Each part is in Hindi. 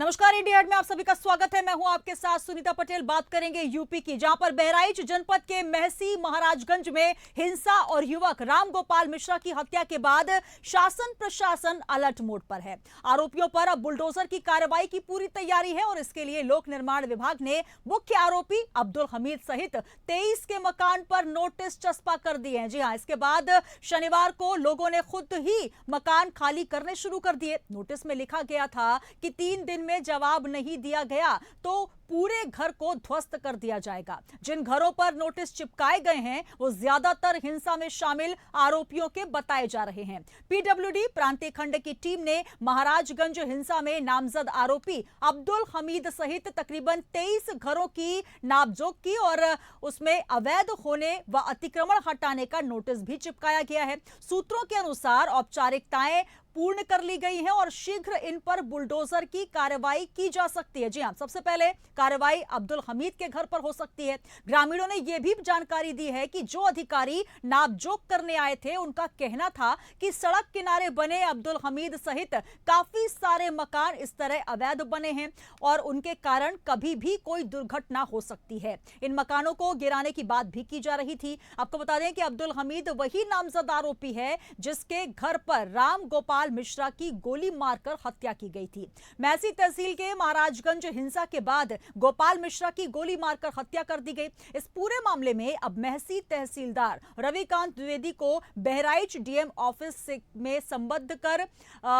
नमस्कार, इंडिया में आप सभी का स्वागत है। मैं हूं आपके साथ सुनीता पटेल। बात करेंगे यूपी की, जहां पर बहराइच जनपद के महसी महाराजगंज में हिंसा और युवक राम गोपाल मिश्रा की हत्या के बाद शासन प्रशासन अलर्ट मोड पर है। आरोपियों पर अब बुलडोजर की कार्रवाई की पूरी तैयारी है और इसके लिए लोक निर्माण विभाग ने मुख्य आरोपी अब्दुल हमीद सहित 23 के मकान पर नोटिस चस्पा कर दिए हैं। जी हां, इसके बाद शनिवार को लोगों ने खुद ही मकान खाली करने शुरू कर दिए। नोटिस में लिखा गया था कि 3 दिन में जवाब नहीं दिया गया तो पूरे घर को ध्वस्त कर दिया जाएगा। जिन घरों पर नोटिस चिपकाए गए हैं वो ज्यादातर हिंसा में शामिल आरोपियों के बताए जा रहे हैं। पीडब्ल्यूडी प्रांतीय खंड की टीम ने महाराजगंज हिंसा में नामजद आरोपी अब्दुल हमीद सहित तकरीबन 23 घरों की नापजोक की और उसमें अवैध होने व अतिक्रमण हटाने का नोटिस भी चिपकाया गया है। सूत्रों के अनुसार औपचारिकताएं पूर्ण कर ली गई हैं और शीघ्र इन पर बुलडोजर की कार्रवाई की जा सकती है। जी हां, सबसे पहले कार्रवाई अब्दुल हमीद के घर पर हो सकती है। ग्रामीणों ने यह भी जानकारी दी है कि जो अधिकारी नापजोक करने आए थे उनका कहना था कि सड़क किनारे बने अब्दुल हमीद सहित काफी सारे मकान इस तरह अवैध बने हैं और उनके कारण कभी भी कोई दुर्घटना हो सकती है। इन मकानों को गिराने की बात भी की जा रही थी। आपको बता दें कि अब्दुल हमीद वही नामजद आरोपी है जिसके घर पर राम गोपाल मिश्रा की गोली मारकर हत्या की गई थी। महसी तहसील के महाराजगंज हिंसा के बाद गोपाल मिश्रा की गोली मारकर हत्या कर दी गई। इस पूरे मामले में अब महसी तहसीलदार रविकांत द्विवेदी को बहराइच डीएम ऑफिस में संबद्ध कर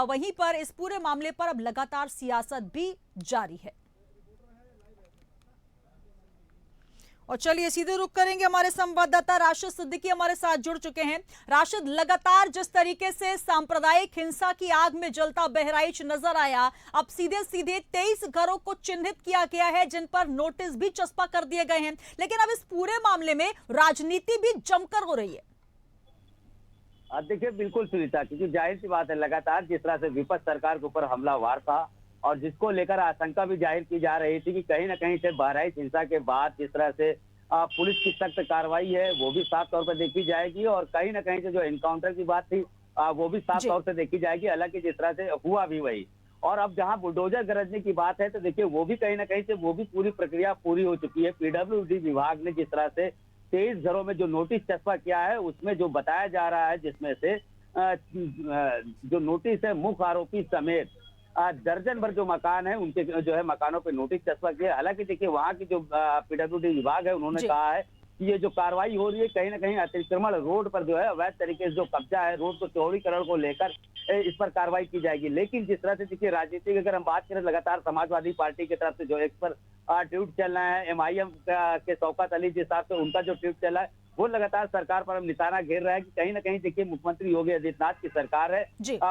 वहीं पर इस पूरे मामले पर अब लगातार सियासत भी जारी है। और चलिए सीधे रुक करेंगे, हमारे संवाददाता राशिद सिद्दीकी हमारे साथ जुड़ चुके हैं। राशिद, लगातार जिस तरीके से सांप्रदायिक हिंसा की आग में जलता बहराइच नजर आया, अब सीधे सीधे 23 घरों को चिन्हित किया गया है जिन पर नोटिस भी चस्पा कर दिए गए हैं, लेकिन अब इस पूरे मामले में राजनीति भी जमकर हो रही है। देखिए, बिल्कुल सुनीता, क्योंकि जाहिर सी बात है, लगातार जिस तरह से विपक्ष सरकार के ऊपर हमलावार था और जिसको लेकर आशंका भी जाहिर की जा रही थी कि कहीं ना कहीं से बहराइच हिंसा के बाद जिस तरह से पुलिस की सख्त कार्रवाई है वो भी साफ तौर पर देखी जाएगी और कहीं ना कहीं से जो एनकाउंटर की बात थी वो भी साफ तौर से देखी जाएगी। हालांकि जिस तरह से हुआ भी वही, और अब जहां बुलडोजर गरजने की बात है तो देखिए वो भी कहीं ना कहीं से वो भी पूरी प्रक्रिया पूरी हो चुकी है। पीडब्ल्यूडी विभाग ने जिस तरह से 23 घरों में जो नोटिस चस्पा किया है उसमें जो बताया जा रहा है, जिसमें से जो नोटिस है मुख्य आरोपी समेत दर्जन भर जो मकान है उनके जो है मकानों पे नोटिस चस्पा किया। हालांकि देखिए वहां की जो पीडब्ल्यूडी विभाग है उन्होंने कहा है कि ये जो कार्रवाई हो रही है कहीं ना कहीं अतिक्रमण रोड पर जो है अवैध तरीके से जो कब्जा है रोड को चौड़ीकरण को लेकर इस पर कार्रवाई की जाएगी। लेकिन जिस तरह से देखिए राजनीति की अगर हम बात करें, लगातार समाजवादी पार्टी की तरफ से जो एक पर ट्वीट चल रहा है, एमआईएम के शौकत अली जिस हिसाब से उनका जो ट्वीट चल रहा है वो लगातार सरकार पर निशाना घेर रहा है कि कहीं ना कहीं देखिए मुख्यमंत्री योगी आदित्यनाथ की सरकार है,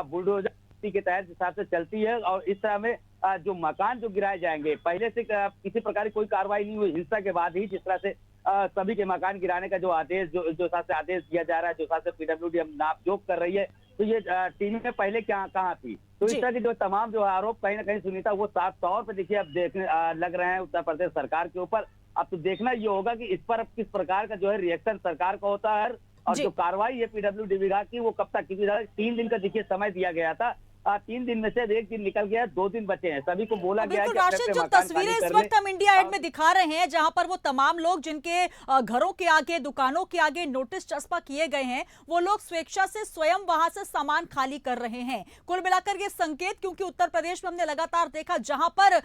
बुलडोजर के तहत हिसाब से चलती है और इस तरह में जो मकान जो गिराए जाएंगे, पहले से किसी प्रकार की कोई कार्रवाई नहीं हुई, हिंसा के बाद ही जिस तरह से सभी के मकान गिराने का जो आदेश जो साथ से आदेश दिया जा रहा है, जो साथ से पीडब्ल्यूडी नापजोक कर रही है, तो ये टीमें पहले कहाँ थी। तो इस तरह के जो तमाम जो आरोप कहीं ना कहीं सुनीता वो साफ तौर पर देखिए अब देखने लग रहे हैं उत्तर प्रदेश सरकार के ऊपर। अब तो देखना ये होगा कि इस पर अब किस प्रकार का जो है रिएक्शन सरकार का होता है और जो कार्रवाई है पीडब्ल्यूडी विभाग की वो कब तक, क्योंकि 3 दिन का देखिए समय दिया गया था, 3 दिन में से 1 दिन निकल गया, 2 दिन बचे हैं। सभी को बोला गया है कि राशिद, जो तस्वीरें इस वक्त हम इंडिया एड में दिखा रहे हैं, जहां पर वो तमाम लोग जिनके घरों के आगे, दुकानों के आगे नोटिस चस्पा किए गए हैं, वो लोग स्वेच्छा से स्वयं वहां से सामान खाली कर रहे हैं। कुल मिलाकर ये संकेत, क्योंकि उत्तर प्रदेश में हमने लगातार देखा जहां पर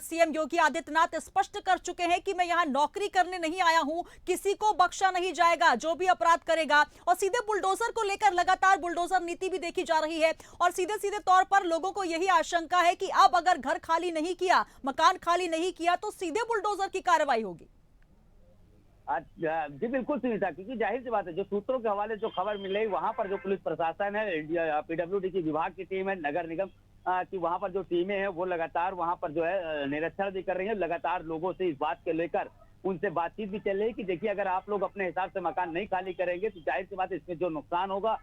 सीएम योगी आदित्यनाथ स्पष्ट कर चुके हैं कि मैं यहाँ नौकरी करने नहीं आया हूं, किसी को बख्शा नहीं जाएगा, जो भी अपराध करेगा, और सीधे बुलडोजर को लेकर लगातार बुलडोजर नीति भी देखी जा रही है और सीधे तौर पर लोगों को यही आशंका है कि अब अगर घर खाली नहीं किया, मकान खाली नहीं किया तो सीधे बुलडोजर की कार्रवाई होगी। जी बिल्कुल सुनीता, क्योंकि जाहिर सी बात है जो सूत्रों के हवाले जो खबर मिल रही वहां पर जो पुलिस प्रशासन है, पीडब्ल्यूडी की विभाग की टीम है, नगर निगम की वहां पर जो टीमें हैं वो लगातार वहां पर जो है निरीक्षण भी कर रही है। लगातार लोगों से इस बात के लेकर उनसे बातचीत भी चल रही है कि देखिए अगर आप लोग अपने हिसाब से मकान नहीं खाली करेंगे तो जाहिर सी बात है इसमें जो नुकसान होगा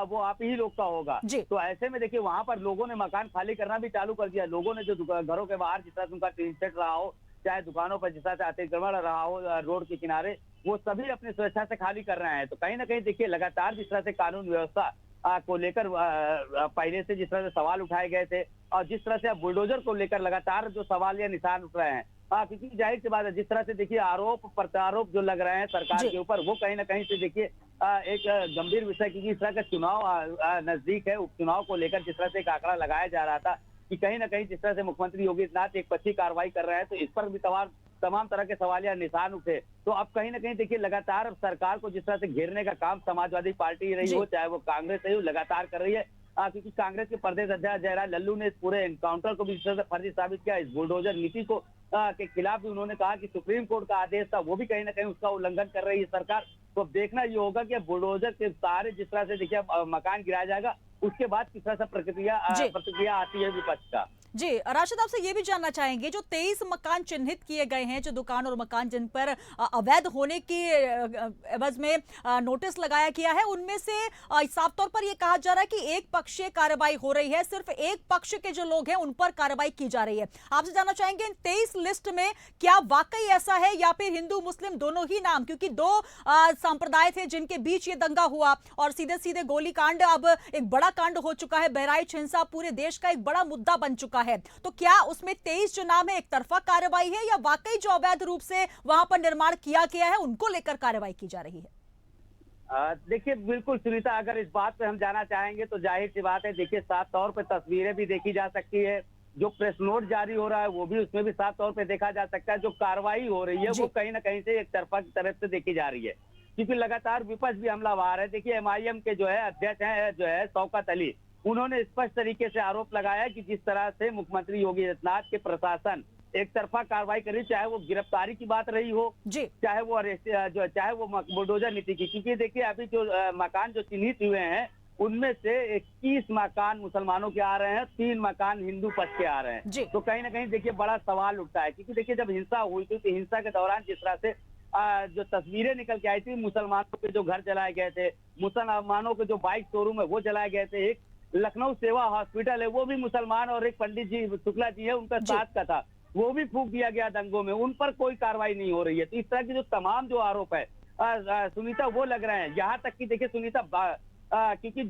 वो आप ही लोग का होगा। तो ऐसे में देखिए वहां पर लोगों ने मकान खाली करना भी चालू कर दिया। लोगों ने जो घरों के बाहर जिस तरह से उनका टीन सेट रहा हो, चाहे दुकानों पर जिस तरह से अतिक्रमण रहा हो रोड के किनारे, वो सभी अपनी स्वेच्छा से खाली कर रहे हैं। तो कहीं ना कहीं देखिए लगातार जिस तरह से कानून व्यवस्था को लेकर पहले से जिस तरह से सवाल उठाए गए थे और जिस तरह से अब बुलडोजर को लेकर लगातार जो सवाल या निशान उठ रहे हैं, क्योंकि जाहिर सी बात है जिस तरह से देखिए आरोप प्रत्यारोप जो लग रहे हैं सरकार के ऊपर, वो कहीं ना कहीं से देखिए एक गंभीर विषय, क्योंकि इस तरह का चुनाव नजदीक है। उपचुनाव को लेकर जिस तरह से एक आंकड़ा लगाया जा रहा था कि कहीं ना कहीं जिस तरह से मुख्यमंत्री योगी आदित्यनाथ एक पक्षी कार्रवाई कर रहे हैं, तो इस पर भी तमाम तरह के सवाल या निशान उठे। तो अब कहीं ना कहीं देखिए लगातार सरकार को जिस तरह से घेरने का काम समाजवादी पार्टी रही हो, चाहे वो कांग्रेस रही हो, लगातार कर रही है। क्योंकि कांग्रेस के प्रदेश अध्यक्ष जयराम लल्लू ने इस पूरे एनकाउंटर को भी जिस तरह से फर्जी साबित किया। इस बुलडोजर नीति को के खिलाफ भी उन्होंने कहा कि सुप्रीम कोर्ट का आदेश था, वो भी कहीं ना कहीं उसका उल्लंघन कर रही है सरकार। तो अब देखना ये होगा कि बुलडोजर के सारे जिस तरह से देखिए मकान गिराया जाएगा, उसके बाद किस तरह से प्रतिक्रिया आती है विपक्ष का। जी, राशिद आपसे ये भी जानना चाहेंगे, जो 23 मकान चिन्हित किए गए हैं, जो दुकान और मकान जिन पर अवैध होने की एवज में नोटिस लगाया गया है, उनमें से साफ तौर पर यह कहा जा रहा है कि एक पक्षीय कार्रवाई हो रही है, सिर्फ एक पक्ष के जो लोग हैं उन पर कार्रवाई की जा रही है। आपसे जानना चाहेंगे इन 23 लिस्ट में क्या वाकई ऐसा है या फिर हिंदू मुस्लिम दोनों ही नाम, क्योंकि दो संप्रदाय थे जिनके बीच ये दंगा हुआ और सीधे सीधे गोली कांड अब एक बड़ा कांड हो चुका है। बहराइच हिंसा पूरे देश का एक बड़ा मुद्दा बन चुका है। तो क्या उसमें 23 जो नाम है एक तरफा कार्रवाई है या वाकई जो अवैध रूप से वहां पर निर्माण किया गया है उनको लेकर कार्रवाई की जा रही है? देखिए बिल्कुल सुनीता, अगर इस बात पे हम जाना चाहेंगे तो जाहिर सी बात है, देखिए साफ तौर पे तस्वीरें भी देखी जा सकती है, जो प्रेस नोट जारी हो रहा है वो भी उसमें भी साफ तौर पे देखा जा सकता है। जो कार्रवाई हो रही है वो कहीं ना कहीं से एक तरफा की तरफ से देखी जा रही है, क्योंकि लगातार विपक्ष भी हमलावर है। देखिए MIM के जो है अध्यक्ष हैं जो है शौकत अली, उन्होंने स्पष्ट तरीके से आरोप लगाया कि जिस तरह से मुख्यमंत्री योगी आदित्यनाथ के प्रशासन एक तरफा कार्रवाई करी, चाहे वो गिरफ्तारी की बात रही हो, चाहे वो अरेस्ट चाहे वो बुलडोजर नीति की। क्योंकि देखिए अभी जो मकान जो चिन्हित हुए हैं उनमें से 21 मकान मुसलमानों के आ रहे हैं, 3 मकान हिंदू पक्ष के आ रहे हैं। तो कहीं ना कहीं देखिए बड़ा सवाल उठता है, क्योंकि देखिए जब हिंसा हुई थी तो हिंसा के दौरान जिस तरह से जो तस्वीरें निकल के आई थी, मुसलमानों के जो घर जलाए गए थे, मुसलमानों के जो बाइक शोरूम है वो जलाए गए थे, एक लखनऊ सेवा हॉस्पिटल है वो भी मुसलमान और एक पंडित जी शुक्ला जी है उनका साथ का था, वो भी फूंक दिया गया दंगों में, उन पर कोई कार्रवाई नहीं हो रही है। तो इस तरह के जो तमाम जो आरोप है सुनीता वो लग रहे हैं। यहाँ तक कि देखिए सुनीता, क्योंकि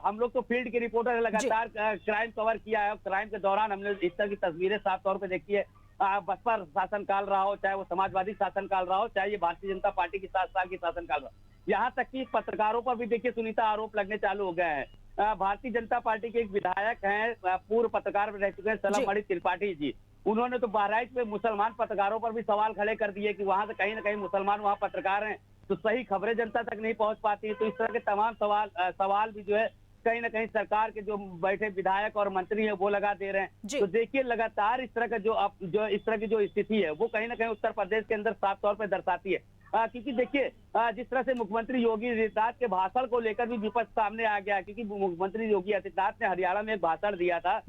हम लोग तो फील्ड के रिपोर्टर लगातार क्राइम कवर किया है, क्राइम के दौरान हमने इस तरह की तस्वीरें साफ तौर पर देखी है। बसपा शासनकाल रहा हो, चाहे वो समाजवादी शासनकाल रहा हो, चाहे ये भारतीय जनता पार्टी की 7 साल की शासनकाल रहा हो, यहाँ तक कि पत्रकारों पर भी देखिए सुनीता आरोप लगने चालू हो गए हैं। भारतीय जनता पार्टी के एक विधायक हैं, पूर्व पत्रकार रह चुके हैं सलामणि त्रिपाठी जी, उन्होंने तो बहराइच में मुसलमान पत्रकारों पर भी सवाल खड़े कर दिए कि वहां से कहीं ना कहीं मुसलमान वहां पत्रकार हैं तो सही खबरें जनता तक नहीं पहुंच पाती। तो इस तरह के तमाम सवाल भी जो है कहीं ना कहीं सरकार के जो बैठे विधायक और मंत्री है वो लगा दे रहे हैं। तो देखिए लगातार इस तरह का जो इस तरह की जो स्थिति है वो कहीं ना कहीं उत्तर प्रदेश के अंदर साफ तौर पर दर्शाती है। क्योंकि देखिए जिस तरह से मुख्यमंत्री योगी आदित्यनाथ के भाषण को लेकर भी विपक्ष सामने आ गया, क्योंकि मुख्यमंत्री योगी आदित्यनाथ ने हरियाणा में एक भाषण दिया था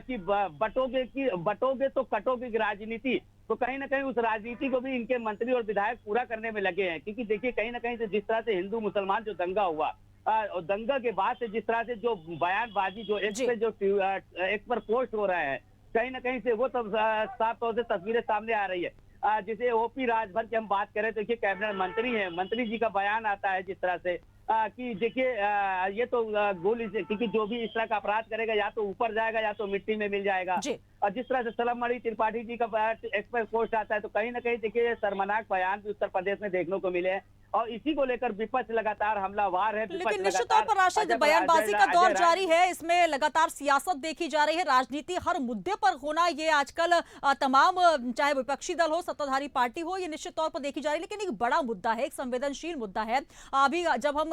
कि बटोगे तो कटोगे की राजनीति। तो कहीं ना कहीं उस राजनीति को भी इनके मंत्री और विधायक पूरा करने में लगे हैं, क्योंकि देखिए कहीं ना कहीं से जिस तरह से हिंदू मुसलमान जो दंगा हुआ और दंगा के बाद से जिस तरह से जो बयानबाजी जो एक पर पोस्ट हो रहे हैं, कहीं ना कहीं से वो तब साफ तौर से तस्वीरें सामने आ रही है। जैसे OP राजभर की हम बात करें तो देखिए कैबिनेट मंत्री हैं, मंत्री जी का बयान आता है जिस तरह से कि देखिए ये तो गोली से, क्योंकि जो भी इस तरह का अपराध करेगा या तो ऊपर जाएगा या तो मिट्टी में मिल जाएगा। और जिस तरह से सलामणि त्रिपाठी जी का एक्सप्रेस पोस्ट आता है, तो कहीं ना कहीं देखिए शर्मनाक बयान भी उत्तर प्रदेश में देखने को मिले हैं और इसी को लेकर विपक्ष लगातार हमलावर है। लेकिन निश्चित तौर पर राशिद बयानबाजी का दौर जारी है, इसमें लगातार सियासत देखी जा रही है, राजनीति हर मुद्दे पर होना ये आजकल तमाम चाहे विपक्षी दल हो सत्ताधारी पार्टी हो, ये निश्चित तौर पर देखी जा रही है। लेकिन एक बड़ा मुद्दा है, एक संवेदनशील मुद्दा है। अभी जब हम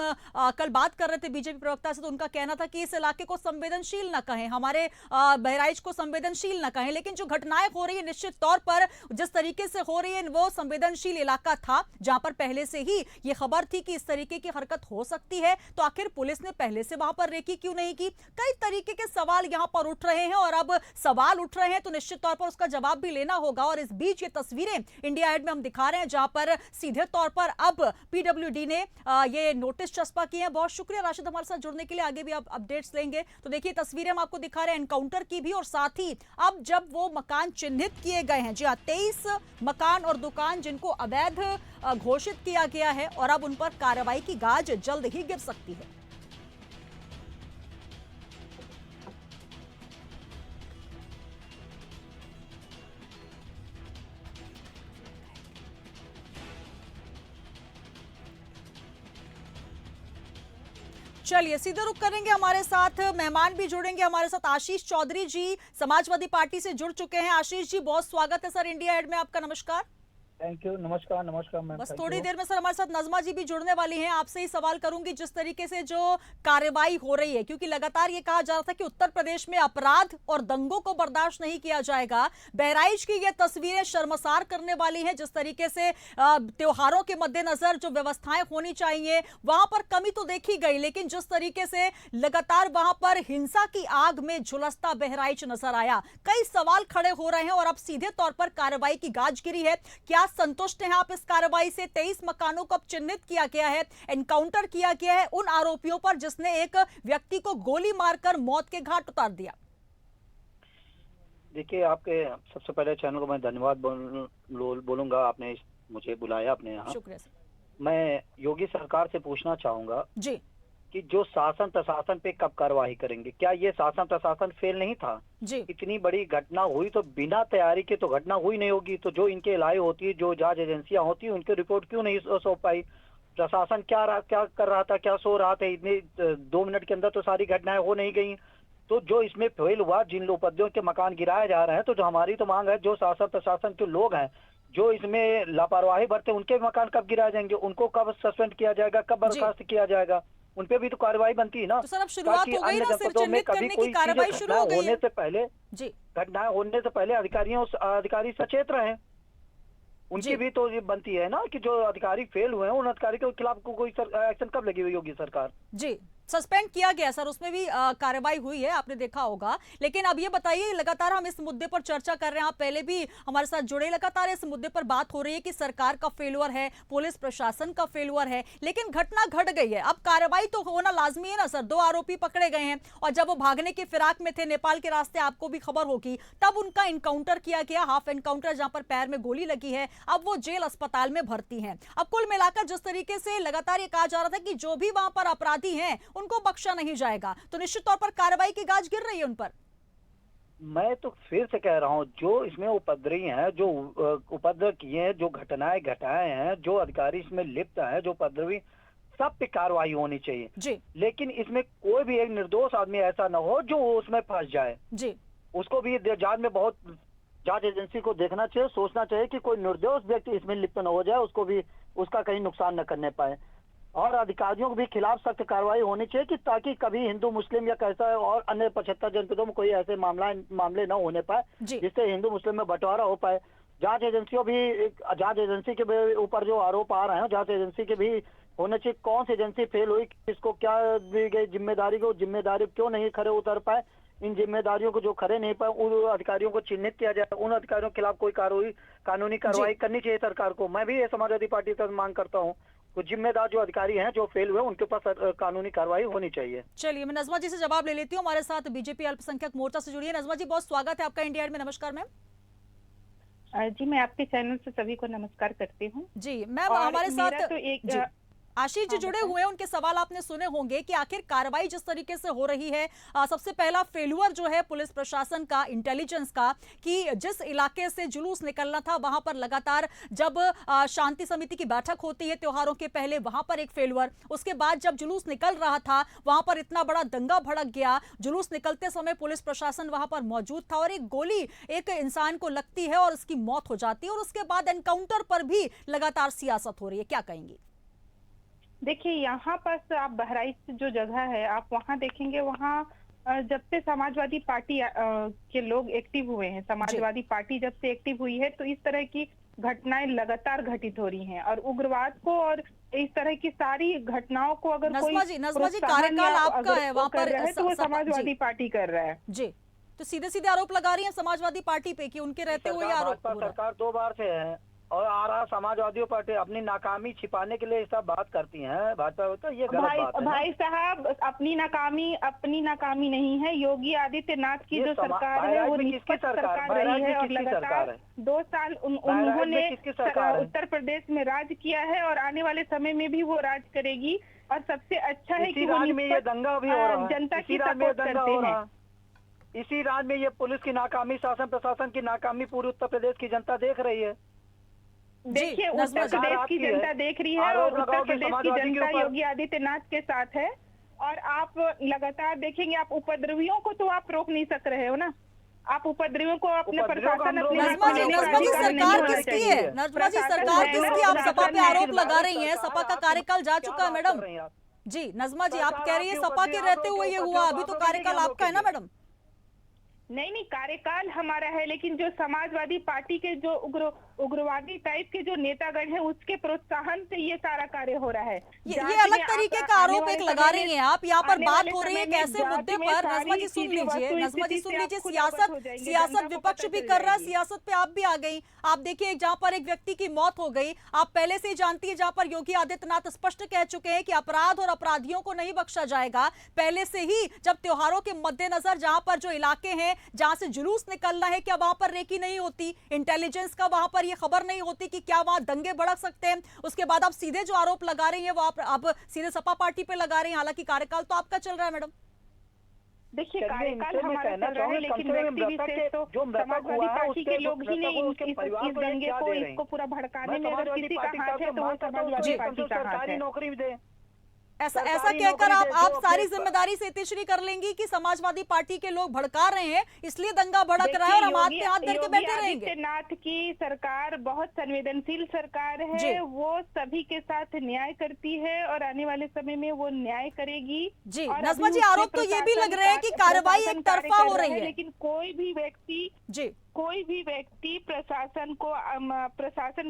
कल बात कर रहे थे बीजेपी प्रवक्ता से तो उनका कहना था कि इस इलाके को संवेदनशील न कहें, हमारे बहराइच को संवेदनशील न कहें, लेकिन जो घटनाएं हो रही है निश्चित तौर पर जिस तरीके से हो रही है वो संवेदनशील इलाका था जहां पर पहले से ही ये खबर थी कि इस तरीके की हरकत हो सकती है। तो आखिर पुलिस ने पहले से वहां पर रेकी क्यों नहीं की? कई तरीके के सवाल यहां पर उठ रहे हैं और अब सवाल उठ रहे हैं तो निश्चित तौर पर उसका जवाब भी लेना होगा। और इस बीच ये तस्वीरें इंडिया हेड में हम दिखा रहे हैं जहां पर सीधे तौर पर अब PWD ने ये नोटिस चस्पा किए हैं। बहुत शुक्रिया राशिद हमारे साथ जुड़ने के लिए, आगे भी आप अपडेट्स लेंगे। तो देखिए तस्वीरें हम आपको दिखा रहे हैं एनकाउंटर की भी और साथ ही अब जब वो मकान चिन्हित किए गए हैं, जी हाँ 23 मकान और दुकान जिनको अवैध घोषित किया गया है और अब उन पर कार्रवाई की गाज जल्द ही गिर सकती है। चलिए सीधे रुक करेंगे, हमारे साथ मेहमान भी जुड़ेंगे। हमारे साथ आशीष चौधरी जी समाजवादी पार्टी से जुड़ चुके हैं। आशीष जी, बहुत स्वागत है सर इंडिया एड में आपका। नमस्कार। Thank you. नमस्कार। नमस्कार मैम। बस थोड़ी देर में सर हमारे साथ नजमा जी भी जुड़ने वाली हैं। आपसे ही सवाल करूंगी, जिस तरीके से जो कार्रवाई हो रही है, क्योंकि लगातार ये कहा जा रहा था कि उत्तर प्रदेश में अपराध और दंगों को बर्दाश्त नहीं किया जाएगा। बहराइच की ये तस्वीरें शर्मसार करने वाली हैं। जिस तरीके से त्योहारों के मद्देनजर जो व्यवस्थाएं होनी चाहिए वहां पर कमी तो देखी गई, लेकिन जिस तरीके से लगातार वहां पर हिंसा की आग में झुलसता बहराइच नजर आया, कई सवाल खड़े हो रहे हैं और अब सीधे तौर पर कार्रवाई की गाज गिरी है। क्या संतुष्ट हैं आप इस कार्रवाई से? 23 मकानों को अब चिन्हित किया गया है, एनकाउंटर किया गया है उन आरोपियों पर जिसने एक व्यक्ति को गोली मारकर मौत के घाट उतार दिया। देखिए, आपके सबसे पहले चैनल को मैं धन्यवाद बोलूंगा, आपने मुझे बुलाया अपने यहाँ। शुक्रिया सर। मैं योगी सरकार से पूछना चाहूंगा जी कि जो शासन प्रशासन पे कब कार्रवाई करेंगे? क्या ये शासन प्रशासन फेल नहीं था? जी इतनी बड़ी घटना हुई तो बिना तैयारी के तो घटना हुई नहीं होगी। तो जो इनके इलाही होती है, जो जांच एजेंसियां होती है, उनकी रिपोर्ट क्यों नहीं सौंप पाई? प्रशासन क्या कर रहा था, क्या सो रहा था? इतने 2 मिनट के अंदर तो सारी घटनाएं हो नहीं गई। तो जो इसमें फेल हुआ, जिन उपद्रवियों के मकान गिराए जा रहे हैं, तो जो हमारी तो मांग है, जो शासन प्रशासन के लोग हैं जो इसमें लापरवाही बरते, उनके मकान कब गिराए जाएंगे? उनको कब सस्पेंड किया जाएगा, कब बर्खास्त किया जाएगा? उन पे भी तो कार्रवाई बनती है ना। तो सर अब शुरुआत हो गई ना, सिर चिन्हित करने की कार्रवाई शुरू हो गई है। होने से पहले जी घटना होने से पहले अधिकारी सचेत रहे। उनकी भी तो ये बनती है ना कि जो अधिकारी फेल हुए हैं उन अधिकारी के खिलाफ कोई एक्शन कब लगी हुई होगी सरकार? जी सस्पेंड किया गया सर, उसमें भी कार्रवाई हुई है, आपने देखा होगा। लेकिन अब ये बताइए, लगातार हम इस मुद्दे पर चर्चा कर रहे हैं, आप पहले भी हमारे साथ जुड़े, लगातार इस मुद्दे पर बात हो रही है कि सरकार का फेलुअर है, पुलिस प्रशासन का फेलुअर है, लेकिन घटना घट गई है, अब कार्रवाई तो होना लाजमी है ना सर। 2 आरोपी पकड़े गए हैं और जब वो भागने की फिराक में थे नेपाल के रास्ते, आपको भी खबर होगी, तब उनका इनकाउंटर किया गया, हाफ एनकाउंटर, जहां पर पैर में गोली लगी है। अब वो जेल अस्पताल में भर्ती हैं। अब कुल मिलाकर जिस तरीके से लगातार ये कहा जा रहा था कि जो भी वहां पर अपराधी हैं उनको बख्शा नहीं जाएगा, तो निश्चित तौर पर कार्रवाई की गाज गिर रही है उन पर। मैं तो फिर से कह रहा हूँ, जो इसमें उपद्रवी हैं, जो उपद्रव किए हैं, जो घटनाएं घटाए हैं, जो अधिकारी इसमें लिप्त हैं, जो उपद्रवी, सब पे कार्रवाई होनी चाहिए जी। लेकिन इसमें कोई भी एक निर्दोष आदमी ऐसा न हो जो उसमें फंस जाए। जी उसको भी जांच में बहुत जांच एजेंसी को देखना चाहिए, सोचना चाहिए कि कोई निर्दोष व्यक्ति इसमें लिप्त न हो जाए, उसको भी उसका कहीं नुकसान न करने पाए। और अधिकारियों के भी खिलाफ सख्त कार्रवाई होनी चाहिए कि ताकि कभी हिंदू मुस्लिम या कैसा और अन्य 75 जनपदों में कोई ऐसे मामले न होने पाए जिससे हिंदू मुस्लिम में बंटवारा हो पाए। जांच एजेंसी के ऊपर जो आरोप आ रहे हैं, जांच एजेंसी के भी होने चाहिए, कौन सी एजेंसी फेल हुई, किसको क्या दी गई जिम्मेदारी क्यों नहीं खड़े उतर पाए, इन जिम्मेदारियों को जो खड़े नहीं पाए उन अधिकारियों को चिन्हित किया जाए, उन अधिकारियों के खिलाफ कोई कानूनी कार्रवाई करनी चाहिए सरकार को। मैं भी समाजवादी पार्टी से मांग करता हूँ, कुछ जिम्मेदार जो अधिकारी हैं जो फेल हुए उनके ऊपर कानूनी कार्रवाई होनी चाहिए। चलिए मैं नजमा जी से जवाब ले लेती हूँ। हमारे साथ बीजेपी अल्पसंख्यक मोर्चा से जुड़ी है नजमा जी, बहुत स्वागत है आपका इंडिया एड में। नमस्कार मैम। जी, मैं आपके चैनल से सभी को नमस्कार करती हूँ। जी मैम, हमारे साथ तो एक आशीष जी जुड़े हुए हैं, उनके सवाल आपने सुने होंगे कि आखिर कार्रवाई जिस तरीके से हो रही है, सबसे पहला फेलुअर जो है पुलिस प्रशासन का, इंटेलिजेंस का, कि जिस इलाके से जुलूस निकलना था वहां पर लगातार जब शांति समिति की बैठक होती है त्योहारों के पहले, वहां पर एक फेलुअर, उसके बाद जब जुलूस निकल रहा था वहां पर इतना बड़ा दंगा भड़क गया, जुलूस निकलते समय पुलिस प्रशासन वहां पर मौजूद था और एक गोली एक इंसान को लगती है और उसकी मौत हो जाती है, और उसके बाद एनकाउंटर पर भी लगातार सियासत हो रही है, क्या कहेंगी? देखिए, यहाँ पर आप बहराइच जो जगह है, आप वहाँ देखेंगे, वहाँ जब से समाजवादी पार्टी के लोग एक्टिव हुए हैं, समाजवादी पार्टी जब से एक्टिव हुई है, तो इस तरह की घटनाएं लगातार घटित हो रही हैं और उग्रवाद को और इस तरह की सारी घटनाओं को अगर नजमा जी कार्यकाल आपका है वहाँ पर, तो वो समाजवादी पार्टी कर रहा है। जी, तो सीधे सीधे आरोप लगा रही है समाजवादी पार्टी पे कि उनके रहते हुए आरोप। सरकार 2 बार से है और आ रहा समाजवादी पार्टी अपनी नाकामी छिपाने के लिए सब बात करती हैं, भाजपा तो ये गलत बात है। भाई साहब, अपनी नाकामी नहीं है, योगी आदित्यनाथ की जो सरकार है वो निष्पक्ष सरकार रही है और लगातार 2 साल उन्होंने उत्तर प्रदेश में राज किया है और आने वाले समय में भी वो राज करेगी। और सबसे अच्छा है कि वो जनता की सपोर्ट करते हैं। इसी राज्य में ये पुलिस की नाकामी, शासन प्रशासन की नाकामी पूरी उत्तर प्रदेश की जनता देख रही है। देखिए, उत्तर प्रदेश की जनता देख रही है और उत्तर प्रदेश की जनता योगी आदित्यनाथ के साथ है और आप लगातार देखेंगे, आप उपद्रवियों को तो आप रोक नहीं सक रहे हो ना, आप उपद्रवियों को अपने प्रशासन नजमा जी सरकार किसकी है? नजमा जी सरकार किसकी? आप सपा पे आरोप लगा रही हैं, सपा का कार्यकाल जा चुका है मैडम। जी नजमा जी, आप कह रही है सपा के रहते हुए ये हुआ, अभी तो कार्यकाल आपका है ना मैडम? नहीं, कार्यकाल हमारा है, लेकिन जो समाजवादी पार्टी के जो उग्रवादी टाइप के जो नेतागण हैं उसके प्रोत्साहन से ये सारा कार्य हो रहा है। ये अलग तरीके का आरोप एक लगा रही हैं आप। यहाँ पर बात हो रही है कैसे मुद्दे पर, नजमा जी सुन लीजिए, नजमा जी सुन लीजिए। सियासत विपक्ष भी कर रहा है, सियासत पे आप भी आ गई। आप देखिए जहाँ पर एक व्यक्ति की मौत हो गई, आप पहले से ही जानती है, जहाँ पर योगी आदित्यनाथ स्पष्ट कह चुके हैं कि अपराध और अपराधियों को नहीं बख्शा जाएगा। पहले से ही जब त्योहारों के मद्देनजर जहाँ पर जो इलाके हैं जहां से जुलूस निकलना है, क्या वहां पर रेकी नहीं होती? इंटेलिजेंस का वहां पर ये खबर नहीं होती कि क्या वहां दंगे भड़क सकते हैं? उसके बाद आप सीधे जो आरोप लगा रही हैं वो आप सीधे सपा पार्टी पे लगा रही हैं, हालांकि कार्यकाल तो आपका चल रहा है मैडम। देखिए, कार्यकाल हमारा चल रहा है, लेकिन व्यक्ति विशेष तो समाजवादी पार्टी के लोग ही नहीं इस दंगे को, इसको पूरा भड़काने में अगर किसी का हाथ है तो वो समाजवादी पार्टी का हाथ है। नौकरी दे, ऐसा कहकर आप सारी जिम्मेदारी से इतिश्री कर लेंगी कि समाजवादी पार्टी के लोग भड़का रहे हैं इसलिए दंगा भड़क रहा है और हम हाथ पे हाथ धर के बैठे रहेंगे। आदित्यनाथ की सरकार बहुत संवेदनशील सरकार है, वो सभी के साथ न्याय करती है और आने वाले समय में वो न्याय करेगी। जी नजमा जी, आरोप तो ये भी लग रहे हैं कि कार्रवाई एक तरफा हो रही है, लेकिन कोई भी व्यक्ति प्रशासन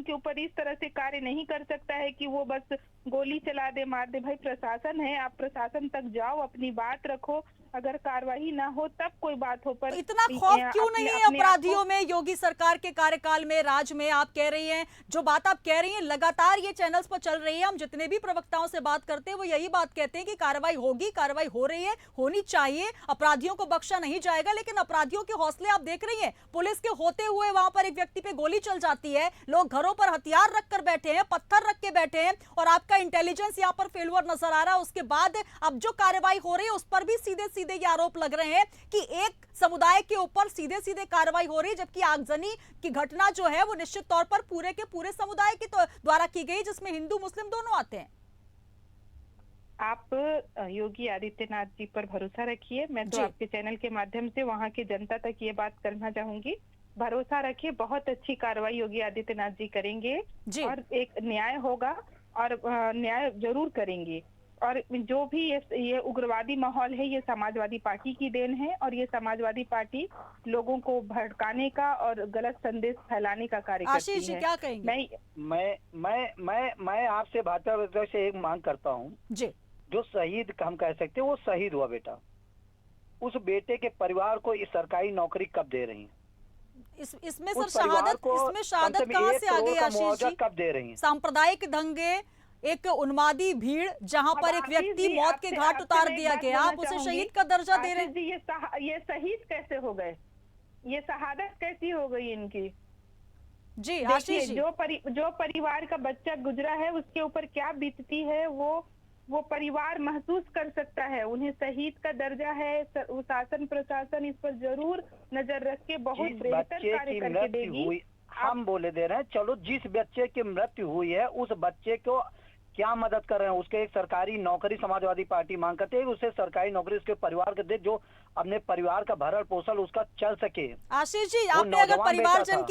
के ऊपर इस तरह से कार्य नहीं कर सकता है कि वो बस गोली चला दे, मार दे। भाई प्रशासन है, आप प्रशासन तक जाओ, अपनी बात रखो, अगर कार्रवाई ना हो तब कोई बात हो। पर इतना खौफ क्यों नहीं है अपराधियों में? योगी सरकार के कार्यकाल में, राज में आप कह रही हैं, जो बात आप कह रही हैं लगातार ये चैनल्स पर चल रही है, हम जितने भी प्रवक्ताओं से बात करते हैं वो यही बात कहते हैं कि कार्रवाई होगी, कार्रवाई हो रही है, होनी चाहिए, अपराधियों को बख्शा नहीं जाएगा। लेकिन अपराधियों के हौसले आप देख रही हैं, पुलिस के होते हुए वहां पर एक व्यक्ति पे गोली चल जाती है, लोग घरों पर हथियार रखकर बैठे हैं, पत्थर रख के बैठे हैं, और आपका इंटेलिजेंस यहाँ पर फेलुअर नजर आ रहा है। उसके बाद अब जो कार्रवाई हो रही है उस पर भी सीधे सीधे ये आरोप लग रहे हैं कि एक समुदाय के ऊपर सीधे सीधे कार्रवाई हो रही है, जबकि आगजनी की घटना जो है वो निश्चित तौर पर पूरे के पूरे समुदाय के द्वारा की गई, जिसमें हिंदू मुस्लिम दोनों आते हैं। आप योगी आदित्यनाथ जी पर भरोसा रखिए। मैं तो आपके चैनल के माध्यम से वहां की जनता तक ये बात करना चाहूंगी, भरोसा रखिए, बहुत अच्छी कार्रवाई योगी आदित्यनाथ जी करेंगे और एक न्याय होगा और न्याय जरूर करेंगे। और जो भी ये उग्रवादी माहौल है ये समाजवादी पार्टी की देन है, और ये समाजवादी पार्टी लोगों को भड़काने का और गलत संदेश फैलाने का कार्य करती है। आशीष जी क्या कहेंगे? मैं आपसे भाजपा से एक मांग करता हूँ जी, जो शहीद हम कह सकते हैं वो शहीद हुआ बेटा, उस बेटे के परिवार को इस सरकारी नौकरी कब दे रही है? इसमें सर शहादत कहाँ से आ गई आशीष जी? कब दे रही है? सांप्रदायिक दंगे, एक उन्मादी भीड़, जहां पर एक व्यक्ति मौत के घाट उतार दिया गया, आप उसे शहीद का दर्जा दे रहे हैं। ये शहीद कैसे हो गए? ये शहादत कैसी हो गई इनकी? जी आशीष जी, जो परिवार का बच्चा गुजरा है उसके ऊपर क्या बीतती है वो परिवार महसूस कर सकता है। उन्हें शहीद का दर्जा है, शासन प्रशासन इस पर जरूर नजर रख के बहुत बेहतर कार्य करके देगी। हम बोले दे रहे हैं, चलो जिस बच्चे की मृत्यु हुई है उस बच्चे को क्या मदद कर रहे हैं, उसके एक सरकारी नौकरी समाजवादी पार्टी मांग करते है, उसे सरकारी नौकरी उसके परिवार के दे, जो अपने परिवार का भरण पोषण उसका चल सके। आशीष जी, आपने अगर परिवारजन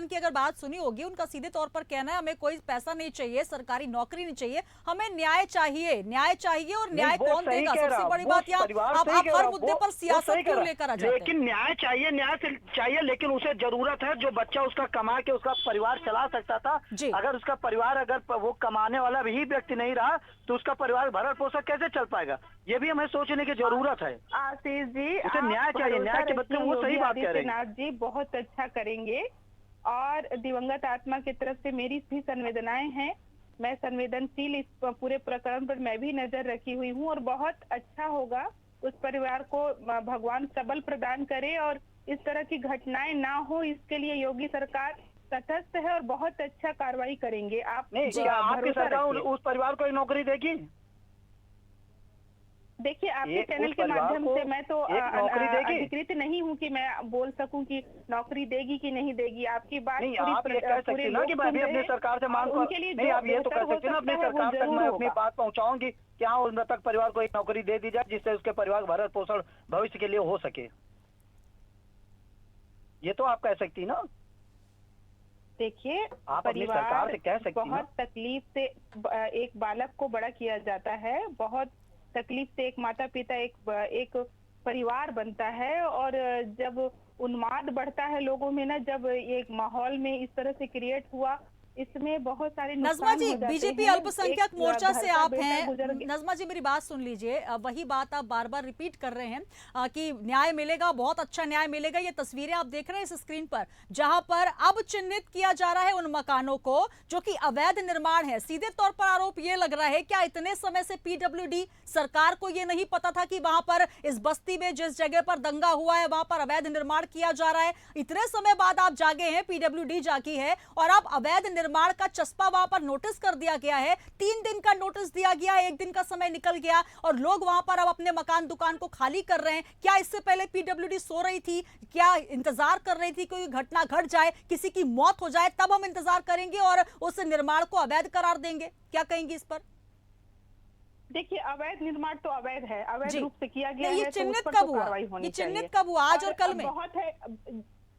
की अगर बात सुनी होगी, उनका सीधे तौर पर कहना है हमें कोई पैसा नहीं चाहिए, सरकारी नौकरी नहीं चाहिए, हमें न्याय चाहिए और न्याय कौन देगा? सबसे बड़ी बात यहाँ आप हर मुद्दे पर सियासत क्यों लेकर आ जाते हैं? लेकिन न्याय चाहिए, लेकिन उसे जरूरत है, जो बच्चा उसका कमा के उसका परिवार चला सकता था, अगर उसका परिवार अगर वो कमाने वाला भी व्यक्ति नहीं रहा तो उसका परिवार भरण पोषण कैसे चल पाएगा? ये भी हमें सोचने की जरूरत है। आशीष जी, उसे न्याय चाहिए, न्याय के बच्चे वो सही बात कह रहे हैं। आदित्यनाथ जी बहुत अच्छा करेंगे और दिवंगत आत्मा की तरफ से मेरी भी संवेदनाएं हैं। मैं संवेदनशील इस पूरे प्रकरण पर मैं भी नजर रखी हुई हूँ और बहुत अच्छा होगा, उस परिवार को भगवान सबल प्रदान करे और इस तरह की घटनाएं ना हो, इसके लिए योगी सरकार तटस्थ है और बहुत अच्छा कार्रवाई करेंगे। आपकी सरकार उस परिवार को नौकरी देगी? देखिए, आपके चैनल के माध्यम से मैं तो अधिकृत नहीं हूँ कि मैं बोल सकूं कि नौकरी देगी कि नहीं देगी। आपकी बात नहीं, आप ये कह सकते हैं ना कि मैं भी अपनी सरकार से मांग कर, नहीं आप ये तो कह सकते हैं ना अपनी सरकार तक मैं अपनी बात पहुंचाऊंगी कि हाँ उस मृतक परिवार को एक नौकरी दे दी जाए जिससे उसके परिवार का भरण पोषण भविष्य के लिए हो सके। ये तो आप कह सकती ना। देखिए, आप अपनी सरकार से कह सकती बहुत तकलीफ से एक बालक को बड़ा किया जाता है, बहुत तकलीफ से एक माता पिता एक परिवार बनता है, और जब उन्माद बढ़ता है लोगों में ना, जब एक माहौल में इस तरह से क्रिएट हुआ, इसमें बहुत सारे नज़मा जी, बीजेपी अल्पसंख्यक मोर्चा से आप हैं। नज़मा जी मेरी बात सुन लीजिए, वही बात आप बार बार रिपीट कर रहे हैं कि न्याय मिलेगा, बहुत अच्छा न्याय मिलेगा। ये तस्वीरें आप देख रहे हैं इस स्क्रीन पर, जहां पर अब चिन्हित किया जा रहा है उन मकानों को जो कि अवैध निर्माण है। सीधे तौर पर आरोप ये लग रहा है, क्या इतने समय से पीडब्ल्यूडी सरकार को ये नहीं पता था कि वहां पर इस बस्ती में जिस जगह पर दंगा हुआ है वहां पर अवैध निर्माण किया जा रहा है? इतने समय बाद आप जागे हैं, पीडब्ल्यूडी जागी है, और आप अवैध निर्माण का चस्पा वहां पर नोटिस कर दिया गया है। 3 दिन का नोटिस दिया गया है, 1 दिन का समय निकल गया और लोग वहां पर अब अपने मकान दुकान को खाली कर रहे हैं। क्या इससे पहले पीडब्ल्यूडी सो रही थी? क्या इंतजार कर रही थी कोई घटना घट जाए, किसी की मौत हो जाए, तब हम इंतजार करेंगे और उस निर्माण को अवैध करार देंगे? क्या कहेंगे इस पर? देखिए, अवैध निर्माण तो अवैध है, अवैध रूप से किया गया है। ये चिन्हित कब हुआ? ये चिन्हित कब हुआ, आज और कल में? बहुत है,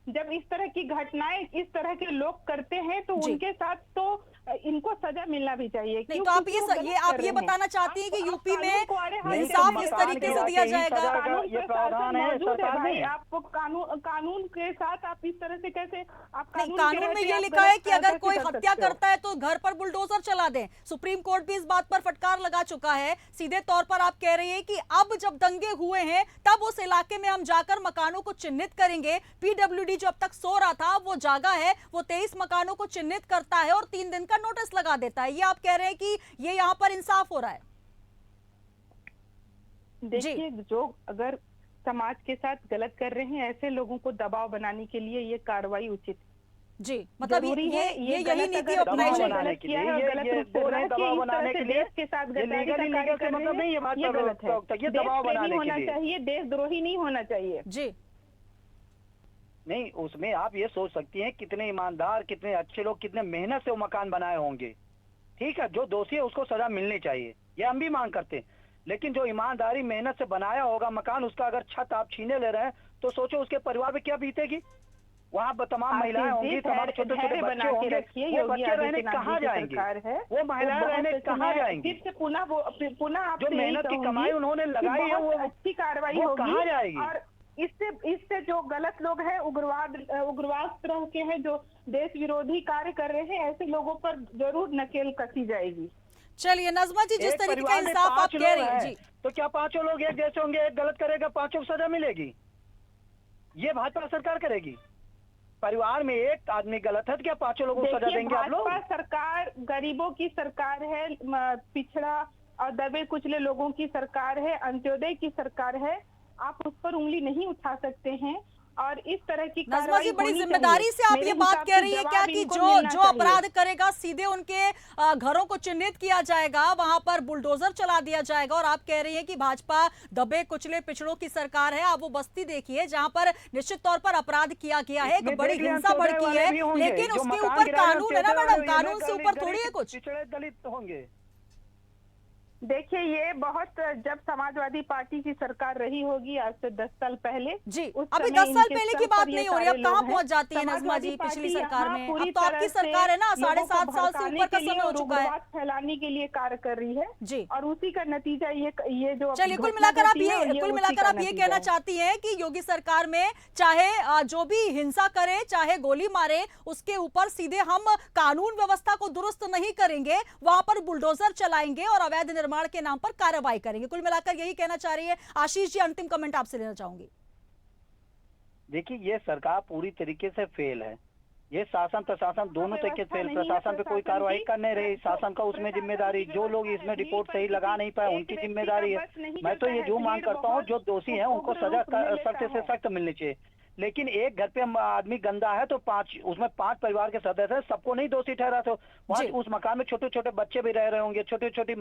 जब इस तरह की घटनाएं इस तरह के लोग करते हैं तो उनके साथ तो इनको सजा मिलना भी चाहिए। नहीं तो आप ये बताना चाहती हैं कि यूपी में इंसाफ इस तरीके से दिया जाएगा? ये प्रावधान है सरकार में। आपको कानून के साथ आप इस तरह से कैसे आप कानून में ये लिखा है कि अगर कोई हत्या करता है तो घर पर बुलडोजर चला दें। सुप्रीम कोर्ट भी इस बात पर फटकार लगा चुका है। सीधे तौर पर आप कह रही है कि अब जब दंगे हुए हैं तब उस इलाके में हम जाकर मकानों को चिन्हित करेंगे। पीडब्ल्यूडी जो अब तक सो रहा था वो जागा है, वो 23 मकानों को चिन्हित करता है और 3 दिन का नोटिस लगा देता है। ये आप कह रहे हैं कि ये यहाँ पर इंसाफ हो रहा है? देखिए, जो अगर समाज के साथ गलत कर रहे हैं ऐसे लोगों को दबाव बनाने के लिए ये कार्रवाई उचित जी, मतलब ये यही नीति अपनाई बनाने के लिए दबाव बनाने के लिए के साथ मतलब नहीं, ये बात गलत है। ये दबाव बनाने के लिए चाहिए, देशद्रोही नहीं होना चाहिए। जी नहीं, उसमें आप ये सोच सकती हैं कितने ईमानदार, कितने अच्छे लोग, कितने मेहनत से वो मकान बनाए होंगे। ठीक है, जो दोषी है उसको सजा मिलनी चाहिए, ये हम भी मांग करते हैं। लेकिन जो ईमानदारी मेहनत से बनाया होगा मकान, उसका अगर छत आप छीने ले रहे हैं तो सोचो उसके परिवार में क्या बीतेगी। वहाँ तमाम महिलाएं होंगी, तमाम छोटे छोटे बच्चे होंगे, वो बच्चे रहने कहाँ जाएंगे, वो महिलाएं रहने कहाँ जाएंगी? फिर से पुनः जो मेहनत की कमाई उन्होंने लगाई है वो अच्छी कार्रवाई कहाँ जाएगी? और इससे जो गलत लोग हैं, उग्रवाद तरह के हैं, जो देश विरोधी कार्य कर रहे हैं, ऐसे लोगों पर जरूर नकेल कसी जाएगी। चलिए नज़मा जी, जिस तरीके का इंसाफ आप कह रही हैं जी, तो क्या 5 लोग एक जैसे होंगे, एक गलत करेगा 5 को सजा मिलेगी? ये भाजपा सरकार करेगी? परिवार में एक आदमी गलत है तो क्या 5 लोगों को सजा देंगे आप लोग? भाजपा सरकार गरीबों की सरकार है, पिछड़ा और दबे कुचले लोगों की सरकार है, अंत्योदय की सरकार है। आप उस पर उंगली नहीं उठा सकते हैं और इस तरह की नज़मा जी बड़ी जिम्मेदारी से आप ये बात कह रही है क्या कि जो अपराध करेगा सीधे उनके घरों को चिन्हित किया जाएगा, वहां पर बुलडोजर चला दिया जाएगा? और आप कह रही हैं कि भाजपा दबे कुचले पिछड़ों की सरकार है। आप वो बस्ती देखिए जहां पर निश्चित तौर पर अपराध किया गया है, एक बड़ी हिंसा भड़की है, लेकिन उसके ऊपर कानून है ना मैडम, कानून से ऊपर थोड़ी है कुछ। पिछड़े दलित होंगे। देखिए, ये बहुत जब समाजवादी पार्टी की सरकार रही होगी आज से 10 साल पहले जी, अभी 10 साल पहले की बात नहीं हो रही, अब कहाँ पहुंच जाती है नज़मा जी पिछली सरकार में? अब तो आपकी सरकार है ना, 7.5 साल से ऊपर का समय हो चुका है। फैलाने के लिए कार्य कर रही है जी, और उसी का नतीजा ये जो चलिए कुल मिलाकर आप ये कहना चाहती हैं कि योगी सरकार में चाहे जो भी हिंसा करे, चाहे गोली मारे, उसके ऊपर सीधे हम कानून व्यवस्था को दुरुस्त नहीं करेंगे, वहां पर बुलडोजर चलाएंगे और अवैध निर्माण के नाम पर कार्रवाई करेंगे। कुल मिलाकर यही कहना चाह रही है। आशीष जी, अंतिम कमेंट आपसे लेना चाहूंगी। देखिए, ये सरकार पूरी तरीके से फेल है। ये शासन प्रशासन दोनों तरीके से फेल। प्रशासन पे कोई कार्रवाई कर नहीं रही, शासन का उसमें जिम्मेदारी, जो लोग इसमें रिपोर्ट सही लगा नहीं पाए उनकी जिम्मेदारी है। मैं तो ये जो मांग करता हूँ, जो दोषी है उनको सजा सख्त से सख्त मिलनी चाहिए। लेकिन एक घर पे आदमी गंदा है तो उसमें 5 परिवार के सदस्य हैं, सबको नहीं दोषी ठहरा। तो वहाँ उस मकान में छोटे छोटे बच्चे भी रह रहे होंगे, छोटे छोटी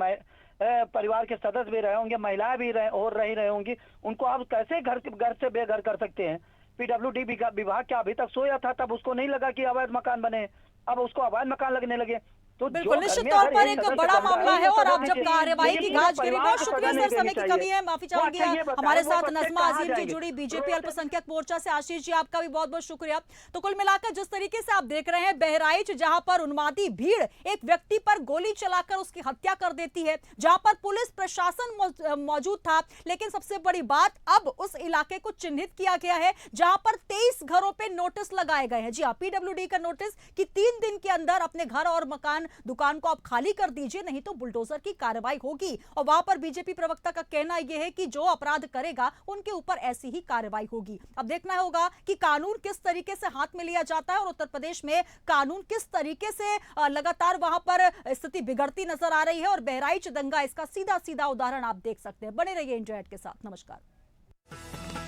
परिवार के सदस्य भी रहे होंगे, महिलाएं भी रही रहे होंगी। उनको आप कैसे घर से बेघर कर सकते हैं? पीडब्ल्यूडी विभाग क्या अभी तक सोया था? तब उसको नहीं लगा कि अवैध मकान बने, अब उसको अवैध मकान लगने लगे। तो बिल्कुल निश्चित तौर पर एक बड़ा मामला है और आप जब कार्यवाही की गाज गिरी। बहुत शुक्रिया सर, समय की कमी है, माफी चाहूंगी। हमारे साथ नज़मा अजीम जी जुड़ी बीजेपी अल्पसंख्यक मोर्चा से। आशीष जी आपका भी बहुत बहुत शुक्रिया। तो कुल मिलाकर जिस तरीके से आप देख रहे हैं, बहराइच जहां पर उन्मादी भीड़ एक व्यक्ति पर गोली चलाकर उसकी हत्या कर देती है, जहां पर पुलिस प्रशासन मौजूद था, लेकिन सबसे बड़ी बात अब उस इलाके को चिन्हित किया गया है जहां पर 23 घरों पर नोटिस लगाए गए हैं। जी हाँ, पीडब्ल्यूडी का नोटिस कि 3 दिन के अंदर अपने घर और मकान दुकान को आप खाली कर दीजिए, नहीं तो बुलडोजर की कार्रवाई होगी। और वहां पर बीजेपी प्रवक्ता का कहना यह है कि जो अपराध करेगा उनके ऊपर ऐसी ही कार्रवाई होगी। अब देखना होगा कि कानून किस तरीके से हाथ में लिया जाता है और उत्तर प्रदेश में कानून किस तरीके से लगातार वहां पर स्थिति बिगड़ती नजर आ रही है। और बहराइच दंगा इसका सीधा सीधा उदाहरण आप देख सकते हैं। बने रहिए इंडिया के साथ। नमस्कार।